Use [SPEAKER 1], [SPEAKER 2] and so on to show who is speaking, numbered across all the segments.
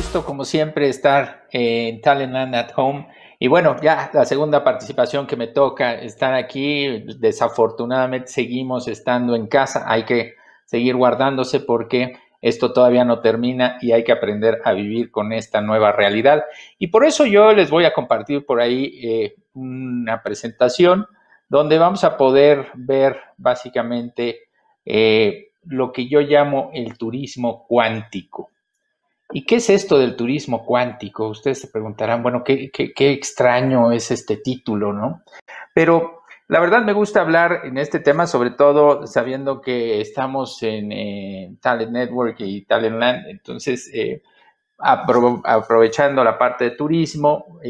[SPEAKER 1] gusto, como siempre, estar en Talentland at Home. Y bueno, ya la segunda participación que me toca estar aquí. Desafortunadamente seguimos estando en casa. Hay que seguir guardándose porque esto todavía no termina y hay que aprender a vivir con esta nueva realidad. Y por eso yo les voy a compartir por ahí una presentación donde vamos a poder ver básicamente lo que yo llamo el turismo cuántico. ¿Y qué es esto del turismo cuántico? Ustedes se preguntarán, bueno, qué extraño es este título, ¿no? Pero la verdad me gusta hablar en este tema, sobre todo sabiendo que estamos en Talent Network y Talentland. Entonces, aprovechando la parte de turismo,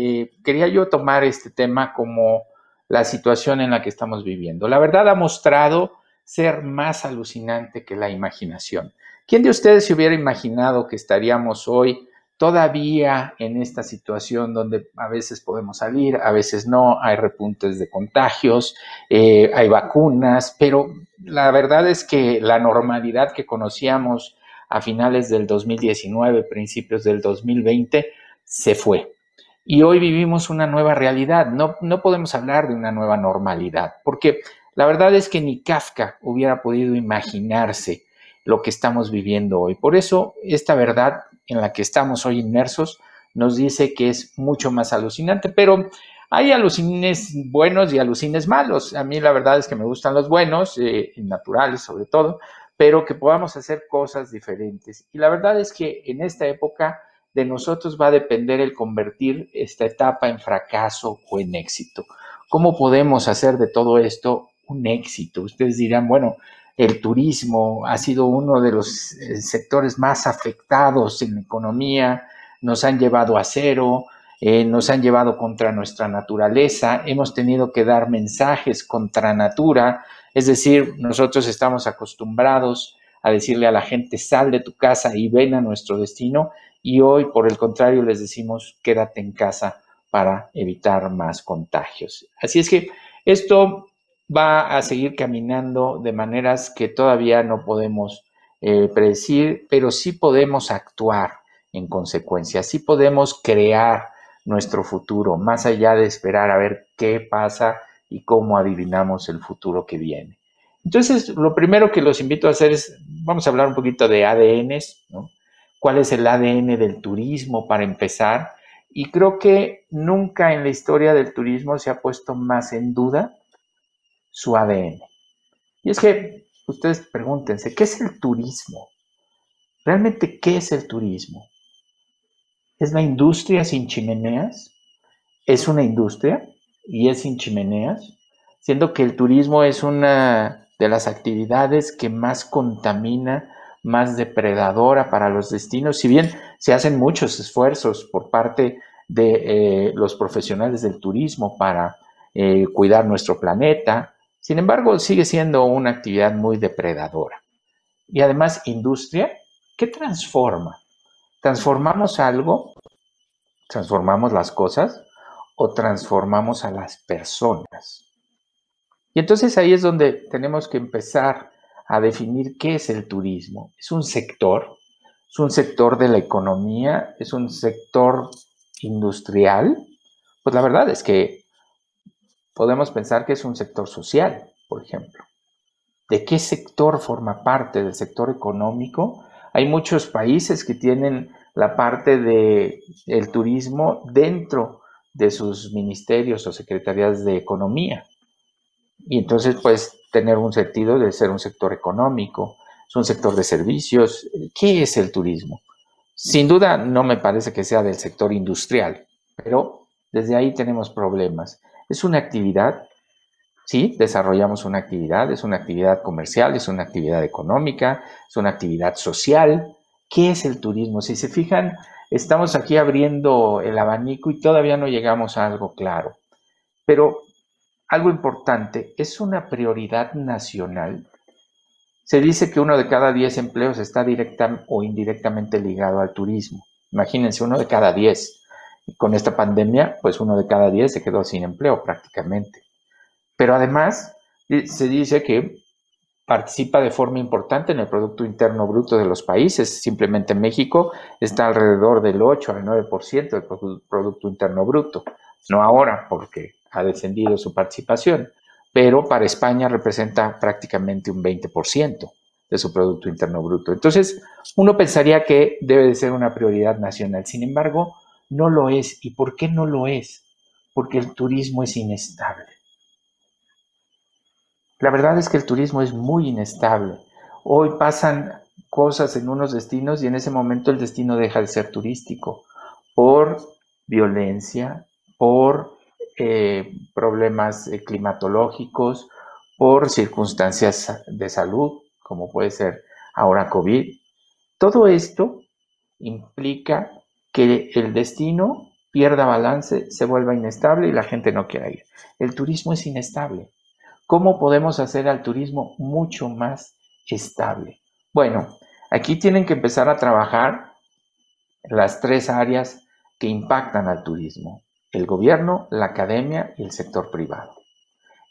[SPEAKER 1] quería yo tomar este tema como la situación en la que estamos viviendo. La verdad ha mostrado ser más alucinante que la imaginación. ¿Quién de ustedes se hubiera imaginado que estaríamos hoy todavía en esta situación donde a veces podemos salir, a veces no, hay repuntes de contagios, hay vacunas, pero la verdad es que la normalidad que conocíamos a finales del 2019, principios del 2020, se fue. Y hoy vivimos una nueva realidad. No podemos hablar de una nueva normalidad, porque la verdad es que ni Kafka hubiera podido imaginarse lo que estamos viviendo hoy. Por eso, esta verdad en la que estamos hoy inmersos nos dice que es mucho más alucinante, pero hay alucines buenos y alucines malos. A mí la verdad es que me gustan los buenos, naturales sobre todo, pero que podamos hacer cosas diferentes. Y la verdad es que en esta época de nosotros va a depender el convertir esta etapa en fracaso o en éxito. ¿Cómo podemos hacer de todo esto un éxito? Ustedes dirán, bueno, el turismo ha sido uno de los sectores más afectados en la economía, nos han llevado a cero, nos han llevado contra nuestra naturaleza, hemos tenido que dar mensajes contra natura, es decir, nosotros estamos acostumbrados a decirle a la gente, sal de tu casa y ven a nuestro destino, y hoy, por el contrario, les decimos, quédate en casa para evitar más contagios. Así es que esto va a seguir caminando de maneras que todavía no podemos predecir, pero sí podemos actuar en consecuencia, sí podemos crear nuestro futuro, más allá de esperar a ver qué pasa y cómo adivinamos el futuro que viene. Entonces, lo primero que los invito a hacer es, vamos a hablar un poquito de ADNs, ¿no? ¿Cuál es el ADN del turismo para empezar? Y creo que nunca en la historia del turismo se ha puesto más en duda su ADN. Y es que ustedes pregúntense, ¿qué es el turismo? ¿Realmente qué es el turismo? ¿Es la industria sin chimeneas? ¿Es una industria y es sin chimeneas? Siendo que el turismo es una de las actividades que más contamina, más depredadora para los destinos, si bien se hacen muchos esfuerzos por parte de los profesionales del turismo para cuidar nuestro planeta, sin embargo sigue siendo una actividad muy depredadora. Y además, industria, ¿qué transforma? ¿Transformamos algo? ¿Transformamos las cosas? ¿O transformamos a las personas? Y entonces ahí es donde tenemos que empezar a definir qué es el turismo. ¿Es un sector de la economía? ¿Es un sector industrial? Pues la verdad es que podemos pensar que es un sector social, por ejemplo. ¿De qué sector forma parte del sector económico? Hay muchos países que tienen la parte del turismo dentro de sus ministerios o secretarías de economía. Y entonces, pues, tener un sentido de ser un sector económico, es un sector de servicios. ¿Qué es el turismo? Sin duda, no me parece que sea del sector industrial, pero desde ahí tenemos problemas. Es una actividad, sí, desarrollamos una actividad, es una actividad comercial, es una actividad económica, es una actividad social. ¿Qué es el turismo? Si se fijan, estamos aquí abriendo el abanico y todavía no llegamos a algo claro. Pero algo importante, ¿es una prioridad nacional? Se dice que 1 de cada 10 empleos está directa o indirectamente ligado al turismo. Imagínense, 1 de cada 10. Y con esta pandemia, pues 1 de cada 10 se quedó sin empleo prácticamente. Pero además se dice que participa de forma importante en el Producto Interno Bruto de los países. Simplemente México está alrededor del 8 al 9% del Producto Interno Bruto. No ahora, porque ha descendido su participación, pero para España representa prácticamente un 20% de su Producto Interno Bruto. Entonces, uno pensaría que debe de ser una prioridad nacional. Sin embargo, no lo es. ¿Y por qué no lo es? Porque el turismo es inestable. La verdad es que el turismo es muy inestable. Hoy pasan cosas en unos destinos y en ese momento el destino deja de ser turístico por violencia, por problemas climatológicos, por circunstancias de salud, como puede ser ahora COVID. Todo esto implica que el destino pierda balance, se vuelva inestable y la gente no quiera ir. El turismo es inestable. ¿Cómo podemos hacer al turismo mucho más estable? Bueno, aquí tienen que empezar a trabajar las 3 áreas que impactan al turismo: el gobierno, la academia y el sector privado.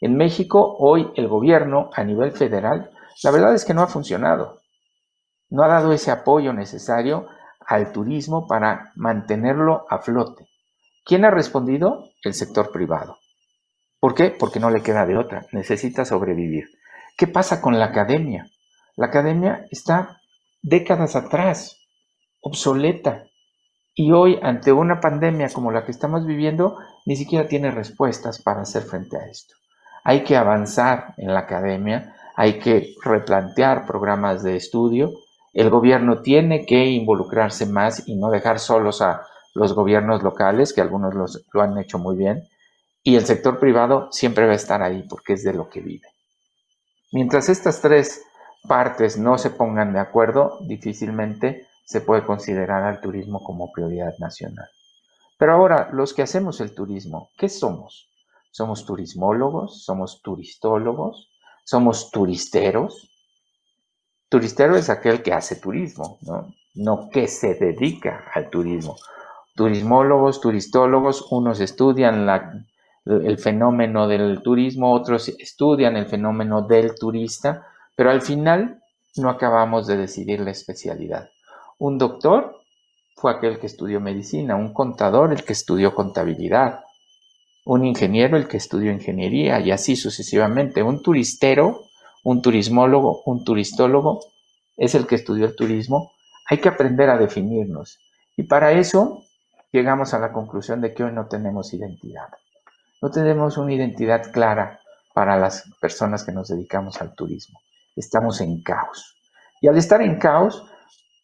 [SPEAKER 1] En México, hoy el gobierno a nivel federal, la verdad es que no ha funcionado. No ha dado ese apoyo necesario al turismo para mantenerlo a flote. ¿Quién ha respondido? El sector privado. ¿Por qué? Porque no le queda de otra, necesita sobrevivir. ¿Qué pasa con la academia? La academia está décadas atrás, obsoleta, y hoy ante una pandemia como la que estamos viviendo, ni siquiera tiene respuestas para hacer frente a esto. Hay que avanzar en la academia, hay que replantear programas de estudio, el gobierno tiene que involucrarse más y no dejar solos a los gobiernos locales, que algunos lo han hecho muy bien, y el sector privado siempre va a estar ahí porque es de lo que vive. Mientras estas 3 partes no se pongan de acuerdo, difícilmente se puede considerar al turismo como prioridad nacional. Pero ahora, los que hacemos el turismo, ¿qué somos? ¿Somos turismólogos? ¿Somos turistólogos? ¿Somos turisteros? Turistero es aquel que hace turismo, no que se dedica al turismo. Turismólogos, turistólogos, unos estudian el fenómeno del turismo, otros estudian el fenómeno del turista, pero al final no acabamos de decidir la especialidad. Un doctor fue aquel que estudió medicina, un contador el que estudió contabilidad, un ingeniero el que estudió ingeniería y así sucesivamente. Un turistero, un turismólogo, un turistólogo es el que estudió el turismo. Hay que aprender a definirnos y para eso llegamos a la conclusión de que hoy no tenemos identidad. No tenemos una identidad clara para las personas que nos dedicamos al turismo. Estamos en caos. Y al estar en caos,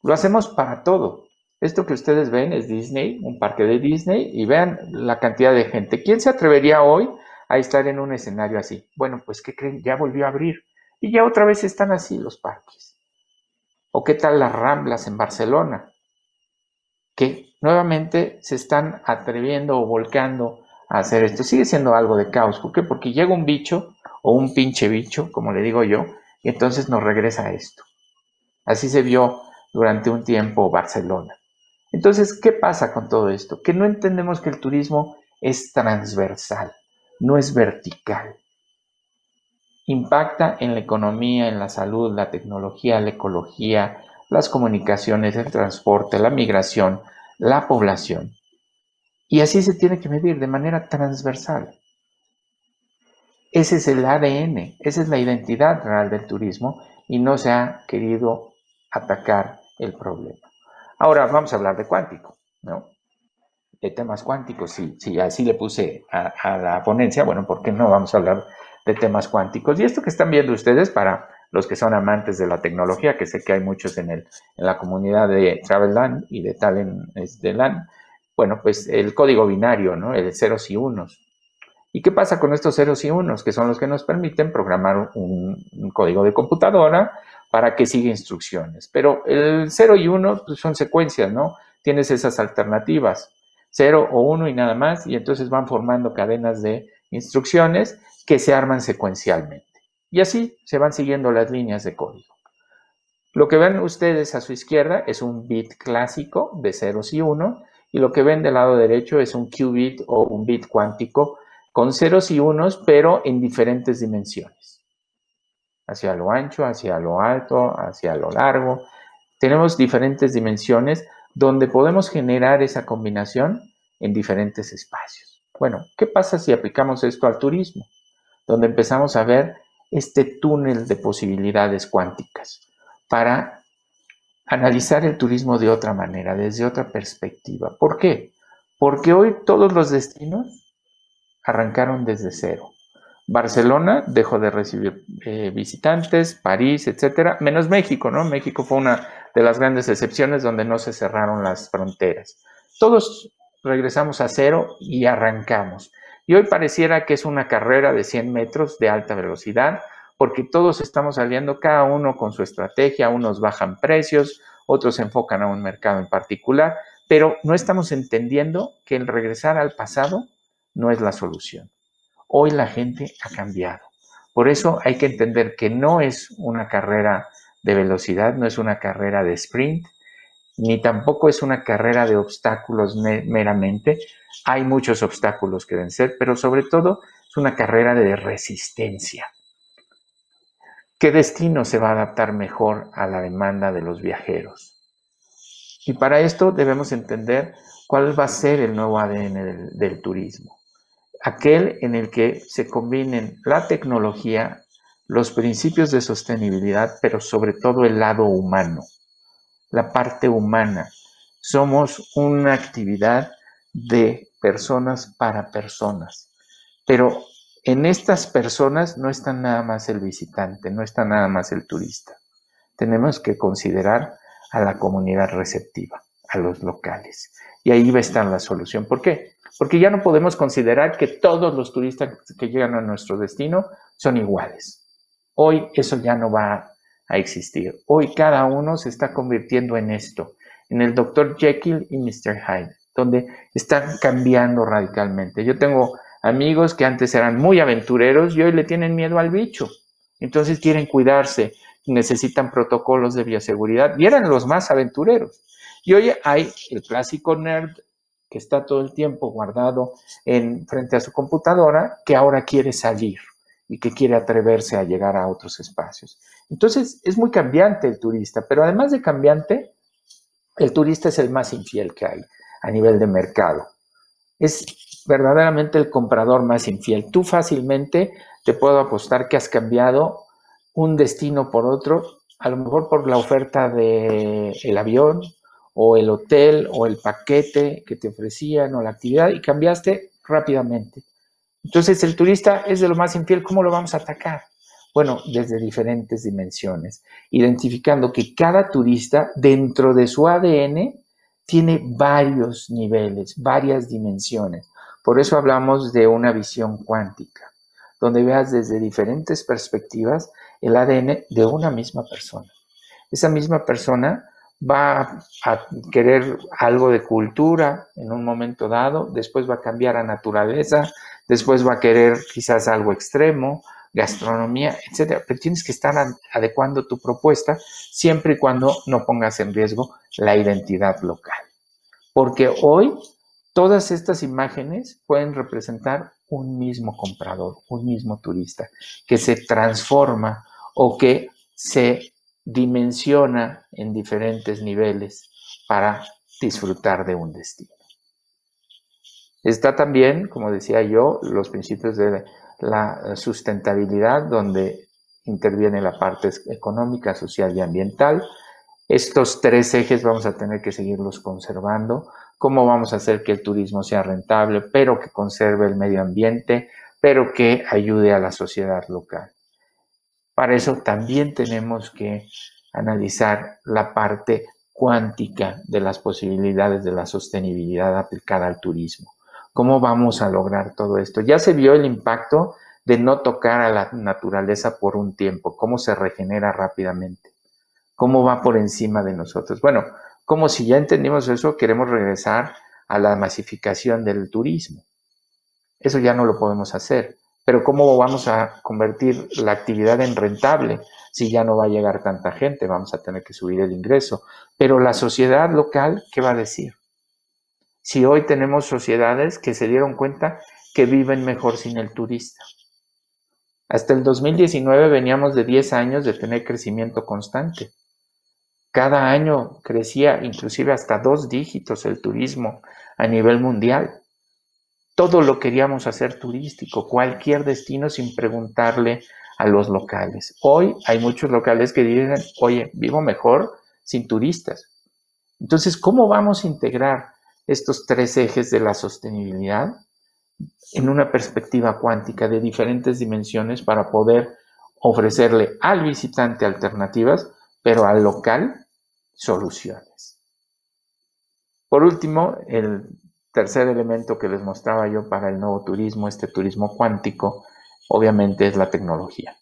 [SPEAKER 1] lo hacemos para todo. Esto que ustedes ven es Disney, un parque de Disney, y vean la cantidad de gente. ¿Quién se atrevería hoy a estar en un escenario así? Bueno, pues ¿qué creen? Ya volvió a abrir. Y ya otra vez están así los parques. ¿O qué tal las Ramblas en Barcelona? Que nuevamente se están atreviendo o volcando a hacer esto. Sigue siendo algo de caos. ¿Por qué? Porque llega un bicho o un pinche bicho, como le digo yo, y entonces nos regresa a esto. Así se vio durante un tiempo Barcelona. Entonces, ¿qué pasa con todo esto? Que no entendemos que el turismo es transversal, no es vertical. Impacta en la economía, en la salud, la tecnología, la ecología, las comunicaciones, el transporte, la migración, la población. Y así se tiene que medir de manera transversal. Ese es el ADN, esa es la identidad real del turismo y no se ha querido atacar el problema. Ahora vamos a hablar de cuántico, ¿no? De temas cuánticos, si así le puse a la ponencia, bueno, ¿por qué no vamos a hablar de temas cuánticos? Y esto que están viendo ustedes, para los que son amantes de la tecnología, que sé que hay muchos en la comunidad de Travelland y de Talentland, bueno, pues el código binario, ¿no? El ceros y unos. ¿Y qué pasa con estos ceros y unos? Que son los que nos permiten programar un código de computadora para que siga instrucciones. Pero el 0 y 1 pues son secuencias, ¿no? Tienes esas alternativas, 0 o 1 y nada más, y entonces van formando cadenas de instrucciones que se arman secuencialmente. Y así se van siguiendo las líneas de código. Lo que ven ustedes a su izquierda es un bit clásico de ceros y 1, y lo que ven del lado derecho es un qubit o un bit cuántico con ceros y unos, pero en diferentes dimensiones. hacia lo ancho, hacia lo alto, hacia lo largo. Tenemos diferentes dimensiones donde podemos generar esa combinación en diferentes espacios. Bueno, ¿qué pasa si aplicamos esto al turismo? Donde empezamos a ver este túnel de posibilidades cuánticas para analizar el turismo de otra manera, desde otra perspectiva. ¿Por qué? Porque hoy todos los destinos arrancaron desde cero. Barcelona dejó de recibir visitantes, París, etcétera, menos México, ¿no? México fue una de las grandes excepciones donde no se cerraron las fronteras. Todos regresamos a cero y arrancamos. Y hoy pareciera que es una carrera de 100 metros de alta velocidad, porque todos estamos saliendo cada uno con su estrategia, unos bajan precios, otros se enfocan a un mercado en particular, pero no estamos entendiendo que el regresar al pasado no es la solución. Hoy la gente ha cambiado. Por eso hay que entender que no es una carrera de velocidad, no es una carrera de sprint, ni tampoco es una carrera de obstáculos meramente. Hay muchos obstáculos que vencer, pero sobre todo es una carrera de resistencia. ¿Qué destino se va a adaptar mejor a la demanda de los viajeros? Y para esto debemos entender cuál va a ser el nuevo ADN del turismo. Aquel en el que se combinen la tecnología, los principios de sostenibilidad, pero sobre todo el lado humano, la parte humana. Somos una actividad de personas para personas, pero en estas personas no está nada más el visitante, no está nada más el turista. Tenemos que considerar a la comunidad receptiva, a los locales. Y ahí va a estar la solución. ¿Por qué? Porque ya no podemos considerar que todos los turistas que llegan a nuestro destino son iguales. Hoy eso ya no va a existir. Hoy cada uno se está convirtiendo en esto, en el Dr. Jekyll y Mr. Hyde, donde están cambiando radicalmente. Yo tengo amigos que antes eran muy aventureros y hoy le tienen miedo al bicho. Entonces quieren cuidarse, necesitan protocolos de bioseguridad y eran los más aventureros. Y hoy hay el clásico nerd que está todo el tiempo guardado frente a su computadora, que ahora quiere salir y que quiere atreverse a llegar a otros espacios. Entonces, es muy cambiante el turista, pero además de cambiante, el turista es el más infiel que hay a nivel de mercado. Es verdaderamente el comprador más infiel. Tú fácilmente te puedo apostar que has cambiado un destino por otro, a lo mejor por la oferta del avión, o el hotel, o el paquete que te ofrecían, o la actividad, y cambiaste rápidamente. Entonces, el turista es de lo más infiel. ¿Cómo lo vamos a atacar? Bueno, desde diferentes dimensiones, identificando que cada turista, dentro de su ADN, tiene varios niveles, varias dimensiones. Por eso hablamos de una visión cuántica, donde veas desde diferentes perspectivas el ADN de una misma persona. Esa misma persona va a querer algo de cultura en un momento dado, después va a cambiar a naturaleza, después va a querer quizás algo extremo, gastronomía, etcétera. Pero tienes que estar adecuando tu propuesta siempre y cuando no pongas en riesgo la identidad local. Porque hoy todas estas imágenes pueden representar un mismo comprador, un mismo turista, que se transforma o que se dimensiona en diferentes niveles para disfrutar de un destino. Está también, como decía yo, los principios de la sustentabilidad, donde interviene la parte económica, social y ambiental. Estos tres ejes vamos a tener que seguirlos conservando. ¿Cómo vamos a hacer que el turismo sea rentable, pero que conserve el medio ambiente, pero que ayude a la sociedad local? Para eso también tenemos que analizar la parte cuántica de las posibilidades de la sostenibilidad aplicada al turismo. ¿Cómo vamos a lograr todo esto? Ya se vio el impacto de no tocar a la naturaleza por un tiempo, cómo se regenera rápidamente, cómo va por encima de nosotros. Bueno, como si ya entendimos eso, queremos regresar a la masificación del turismo. Eso ya no lo podemos hacer. Pero ¿cómo vamos a convertir la actividad en rentable si ya no va a llegar tanta gente? Vamos a tener que subir el ingreso. Pero la sociedad local, ¿qué va a decir? Si hoy tenemos sociedades que se dieron cuenta que viven mejor sin el turista. Hasta el 2019 veníamos de 10 años de tener crecimiento constante. Cada año crecía inclusive hasta 2 dígitos el turismo a nivel mundial. Todo lo queríamos hacer turístico, cualquier destino sin preguntarle a los locales. Hoy hay muchos locales que dicen, oye, vivo mejor sin turistas. Entonces, ¿cómo vamos a integrar estos 3 ejes de la sostenibilidad en una perspectiva cuántica de diferentes dimensiones para poder ofrecerle al visitante alternativas, pero al local soluciones? Por último, el tercer elemento que les mostraba yo para el nuevo turismo, este turismo cuántico, obviamente es la tecnología.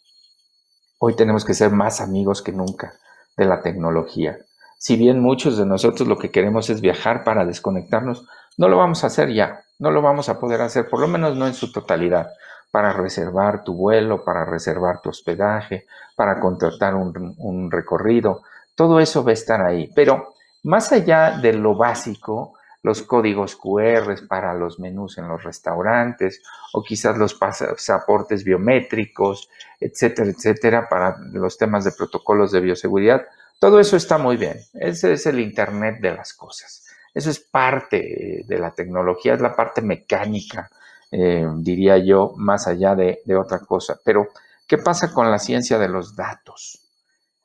[SPEAKER 1] Hoy tenemos que ser más amigos que nunca de la tecnología. Si bien muchos de nosotros lo que queremos es viajar para desconectarnos, no lo vamos a hacer ya, no lo vamos a poder hacer, por lo menos no en su totalidad, para reservar tu vuelo, para reservar tu hospedaje, para contratar un recorrido, todo eso va a estar ahí. Pero más allá de lo básico, los códigos QR para los menús en los restaurantes o quizás los pasaportes biométricos, etcétera, etcétera, para los temas de protocolos de bioseguridad, todo eso está muy bien. Ese es el Internet de las cosas. Eso es parte de la tecnología, es la parte mecánica, diría yo, más allá de otra cosa. Pero, ¿qué pasa con la ciencia de los datos?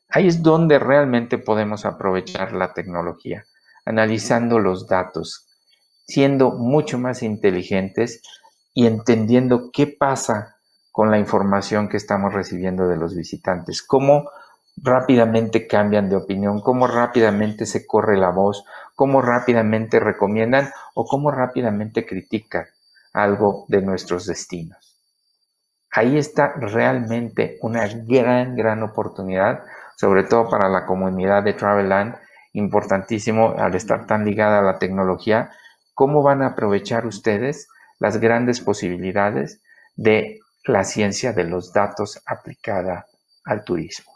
[SPEAKER 1] Ahí es donde realmente podemos aprovechar la tecnología, analizando los datos, siendo mucho más inteligentes y entendiendo qué pasa con la información que estamos recibiendo de los visitantes, cómo rápidamente cambian de opinión, cómo rápidamente se corre la voz, cómo rápidamente recomiendan o cómo rápidamente critican algo de nuestros destinos. Ahí está realmente una gran oportunidad, sobre todo para la comunidad de Traveland, importantísimo al estar tan ligada a la tecnología. ¿Cómo van a aprovechar ustedes las grandes posibilidades de la ciencia de los datos aplicada al turismo?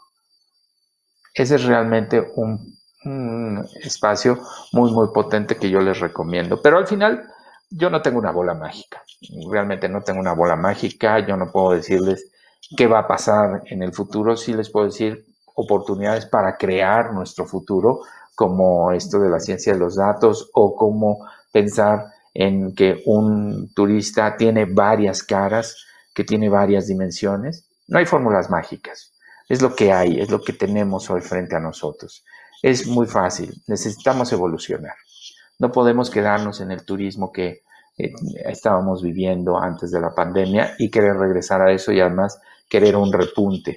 [SPEAKER 1] Ese es realmente un espacio muy potente que yo les recomiendo. Pero al final, yo no tengo una bola mágica. Realmente no tengo una bola mágica. Yo no puedo decirles qué va a pasar en el futuro. Sí les puedo decir oportunidades para crear nuestro futuro, como esto de la ciencia de los datos o cómo pensar en que un turista tiene varias caras, que tiene varias dimensiones. No hay fórmulas mágicas. Es lo que hay, es lo que tenemos hoy frente a nosotros. Es muy fácil, necesitamos evolucionar. No podemos quedarnos en el turismo que estábamos viviendo antes de la pandemia y querer regresar a eso y además querer un repunte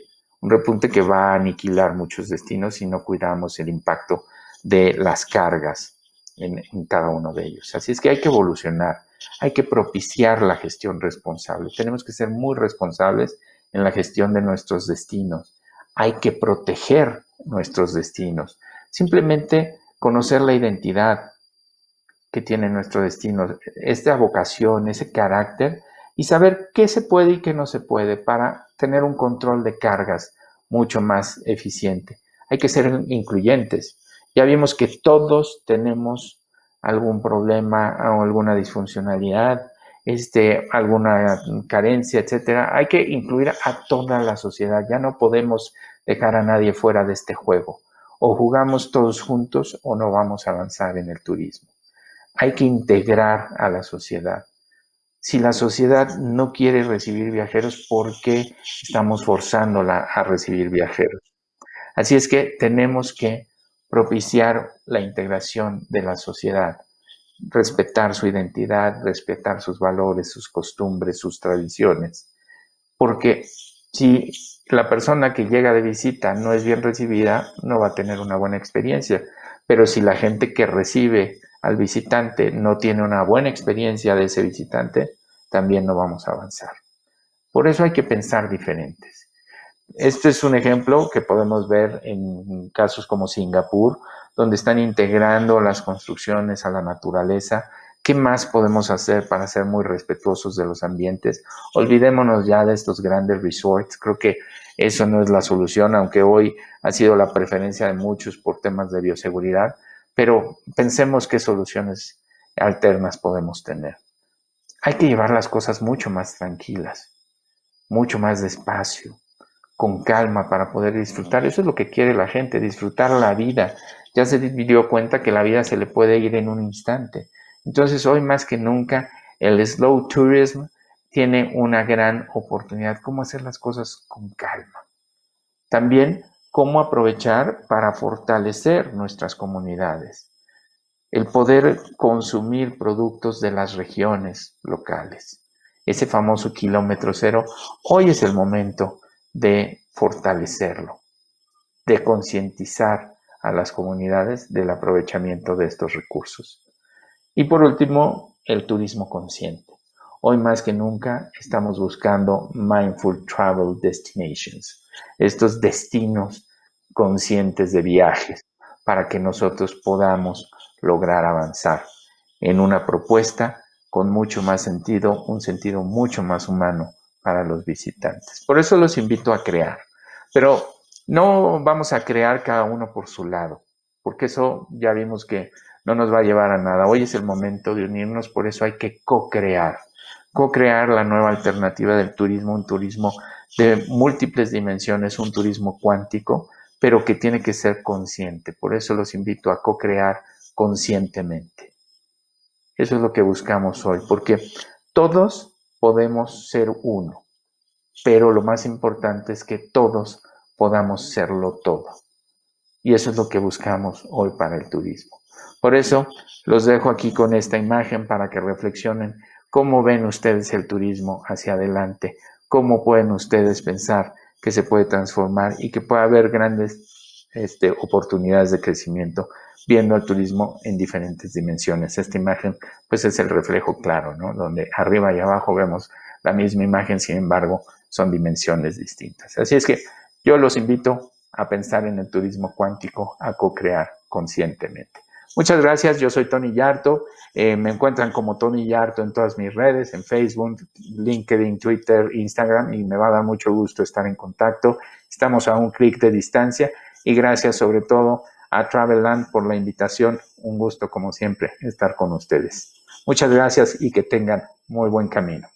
[SPEAKER 1] que va a aniquilar muchos destinos si no cuidamos el impacto de las cargas en cada uno de ellos. Así es que hay que evolucionar, hay que propiciar la gestión responsable. Tenemos que ser muy responsables en la gestión de nuestros destinos. Hay que proteger nuestros destinos. Simplemente conocer la identidad que tiene nuestro destino, esta vocación, ese carácter, y saber qué se puede y qué no se puede para tener un control de cargas mucho más eficiente. Hay que ser incluyentes. Ya vimos que todos tenemos algún problema o alguna disfuncionalidad, alguna carencia, etcétera. Hay que incluir a toda la sociedad. Ya no podemos dejar a nadie fuera de este juego. O jugamos todos juntos o no vamos a avanzar en el turismo. Hay que integrar a la sociedad. Si la sociedad no quiere recibir viajeros, ¿por qué estamos forzándola a recibir viajeros? Así es que tenemos que propiciar la integración de la sociedad, respetar su identidad, respetar sus valores, sus costumbres, sus tradiciones. Porque si la persona que llega de visita no es bien recibida, no va a tener una buena experiencia. Pero si la gente que recibe al visitante no tiene una buena experiencia de ese visitante, también no vamos a avanzar. Por eso hay que pensar diferentes. Este es un ejemplo que podemos ver en casos como Singapur, donde están integrando las construcciones a la naturaleza. ¿Qué más podemos hacer para ser muy respetuosos de los ambientes? Olvidémonos ya de estos grandes resorts. Creo que eso no es la solución, aunque hoy ha sido la preferencia de muchos por temas de bioseguridad, pero pensemos qué soluciones alternas podemos tener. Hay que llevar las cosas mucho más tranquilas. mucho más despacio, con calma para poder disfrutar. Eso es lo que quiere la gente, disfrutar la vida. Ya se dio cuenta que la vida se le puede ir en un instante. Entonces hoy más que nunca el slow tourism tiene una gran oportunidad, cómo hacer las cosas con calma. También cómo aprovechar para fortalecer nuestras comunidades. El poder consumir productos de las regiones locales. Ese famoso kilómetro cero, hoy es el momento de fortalecerlo, de concientizar a las comunidades del aprovechamiento de estos recursos. Y por último, el turismo consciente. Hoy más que nunca estamos buscando mindful travel destinations, estos destinos conscientes de viajes, para que nosotros podamos lograr avanzar en una propuesta con mucho más sentido, un sentido mucho más humano para los visitantes. Por eso los invito a crear, pero no vamos a crear cada uno por su lado, porque eso ya vimos que no nos va a llevar a nada. Hoy es el momento de unirnos, por eso hay que co-crear la nueva alternativa del turismo, un turismo de múltiples dimensiones, un turismo cuántico, pero que tiene que ser consciente. Por eso los invito a co-crear conscientemente. Eso es lo que buscamos hoy, porque todos podemos ser uno, pero lo más importante es que todos podamos serlo todo. Y eso es lo que buscamos hoy para el turismo. Por eso los dejo aquí con esta imagen para que reflexionen cómo ven ustedes el turismo hacia adelante, cómo pueden ustedes pensar que se puede transformar y que puede haber grandes oportunidades de crecimiento viendo el turismo en diferentes dimensiones. Esta imagen pues es el reflejo claro, ¿no? Donde arriba y abajo vemos la misma imagen, sin embargo son dimensiones distintas. Así es que yo los invito a pensar en el turismo cuántico, a co-crear conscientemente. Muchas gracias, yo soy Tony Yarto, me encuentran como Tony Yarto en todas mis redes, en Facebook, LinkedIn, Twitter, Instagram, y me va a dar mucho gusto estar en contacto. Estamos a un clic de distancia y gracias sobre todo a Travelland por la invitación. Un gusto como siempre estar con ustedes. Muchas gracias y que tengan muy buen camino.